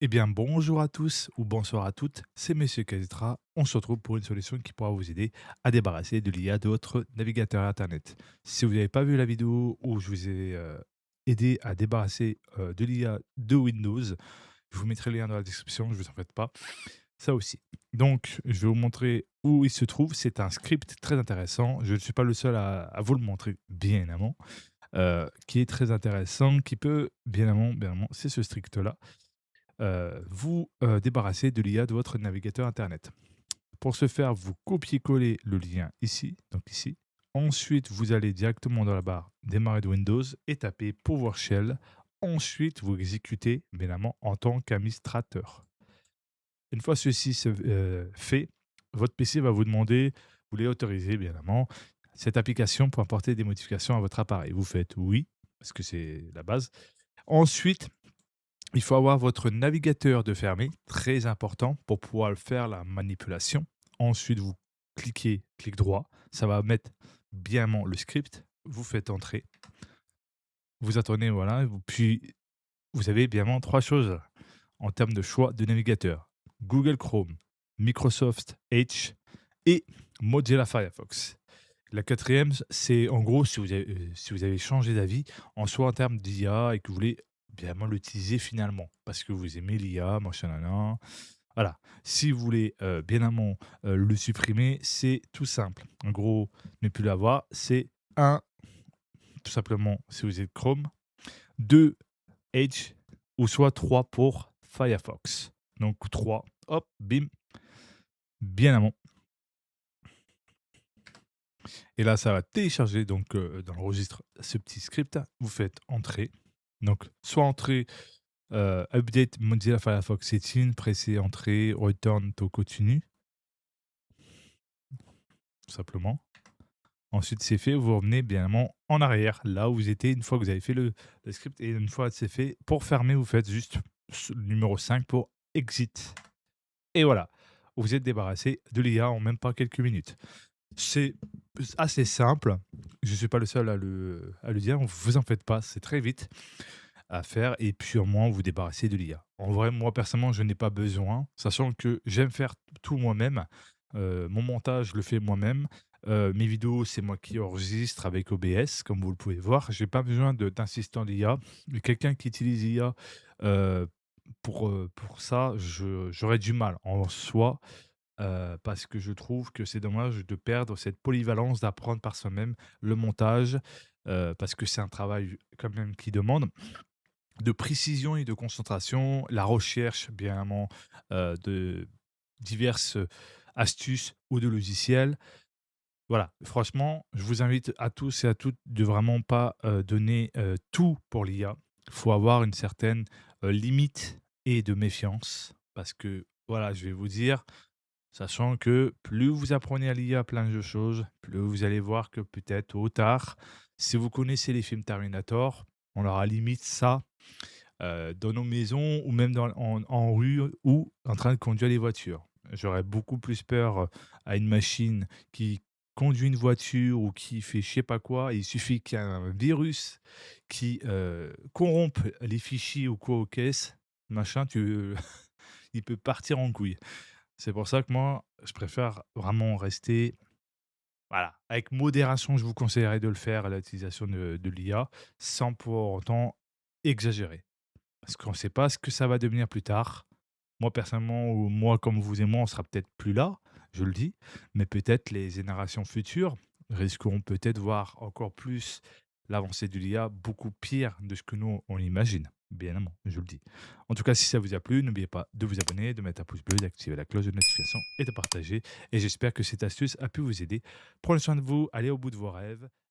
Eh bien, bonjour à tous ou bonsoir à toutes, c'est Monsieur Kazetra. On se retrouve pour une solution qui pourra vous aider à débarrasser de l'IA de votre navigateur Internet. Si vous n'avez pas vu la vidéo où je vous ai aidé à débarrasser de l'IA de Windows, je vous mettrai le lien dans la description, je ne vous en faites pas. Ça aussi. Donc, je vais vous montrer où il se trouve. C'est un script très intéressant. Je ne suis pas le seul à vous le montrer, bien évidemment, qui est très intéressant, qui peut, bien évidemment, c'est ce strict-là vous débarrasser de l'IA de votre navigateur internet. Pour ce faire, vous copiez-collez le lien ici, donc ici. Ensuite, vous allez directement dans la barre démarrer de Windows et tapez PowerShell. Ensuite, vous exécutez, bien évidemment, en tant qu'administrateur. Une fois ceci fait, votre PC va vous demander, vous voulez autoriser, bien évidemment, cette application pour apporter des modifications à votre appareil. Vous faites oui, parce que c'est la base. Ensuite, il faut avoir votre navigateur de fermé, très important pour pouvoir faire la manipulation. Ensuite, vous cliquez, clic droit, ça va mettre bien le script. Vous faites entrer, vous attendez, voilà. Puis, vous avez bien trois choses en termes de choix de navigateur. Google Chrome, Microsoft Edge et Mozilla Firefox. La quatrième, c'est en gros si vous avez changé d'avis en soi en termes d'IA et que vous voulez bien l'utiliser finalement parce que vous aimez l'IA, machin, nan. Voilà. Si vous voulez bien amont le supprimer, c'est tout simple. En gros, ne plus l'avoir, c'est un, tout simplement, si vous êtes Chrome, 2 Edge ou soit 3 pour Firefox. Donc 3, hop, bim, bien amont. Et là, ça va télécharger donc dans le registre ce petit script. Vous faites entrer. Donc, soit entrer, update Mozilla Firefox settings, pressez entrée, return to continue, tout simplement. Ensuite, c'est fait, vous revenez bien évidemment en arrière, là où vous étiez une fois que vous avez fait le script. Et une fois que c'est fait, pour fermer, vous faites juste le numéro 5 pour exit. Et voilà, vous êtes débarrassé de l'IA en même pas quelques minutes. C'est assez simple. Je ne suis pas le seul à le dire. Vous en faites pas. C'est très vite à faire. Et puis, au moins, vous débarrassez de l'IA. En vrai, moi, personnellement, je n'ai pas besoin, sachant que j'aime faire tout moi-même. Mon montage, je le fais moi-même. Mes vidéos, c'est moi qui enregistre avec OBS, comme vous le pouvez voir. Je n'ai pas besoin d'assistant d'IA. Mais quelqu'un qui utilise l'IA pour ça, j'aurais du mal en soi. Parce que je trouve que c'est dommage de perdre cette polyvalence d'apprendre par soi-même le montage, parce que c'est un travail quand même qui demande de précision et de concentration, la recherche bien évidemment, de diverses astuces ou de logiciels. Voilà, franchement, je vous invite à tous et à toutes de vraiment pas, donner, tout pour l'IA. Il faut avoir une certaine, limite et de méfiance parce que voilà, je vais vous dire, sachant que plus vous apprenez à l'IA plein de choses, plus vous allez voir que peut-être tôt ou tard, si vous connaissez les films Terminator, on aura limite ça dans nos maisons ou même en rue ou en train de conduire les voitures. J'aurais beaucoup plus peur à une machine qui conduit une voiture ou qui fait je sais pas quoi. Il suffit qu'il y ait un virus qui corrompe les fichiers ou quoi aux caisses, machin, il peut partir en couille. C'est pour ça que moi, je préfère vraiment rester, voilà, avec modération. Je vous conseillerais de le faire à l'utilisation de l'IA, sans pour autant exagérer. Parce qu'on ne sait pas ce que ça va devenir plus tard. Moi, personnellement, ou moi, comme vous et moi, on sera peut-être plus là, je le dis, mais peut-être les générations futures risqueront peut-être voir encore plus l'avancée de l'IA, beaucoup pire de ce que nous, on imagine. Bien évidemment, je le dis. En tout cas, si ça vous a plu, n'oubliez pas de vous abonner, de mettre un pouce bleu, d'activer la cloche de notification et de partager. Et j'espère que cette astuce a pu vous aider. Prenez soin de vous, allez au bout de vos rêves.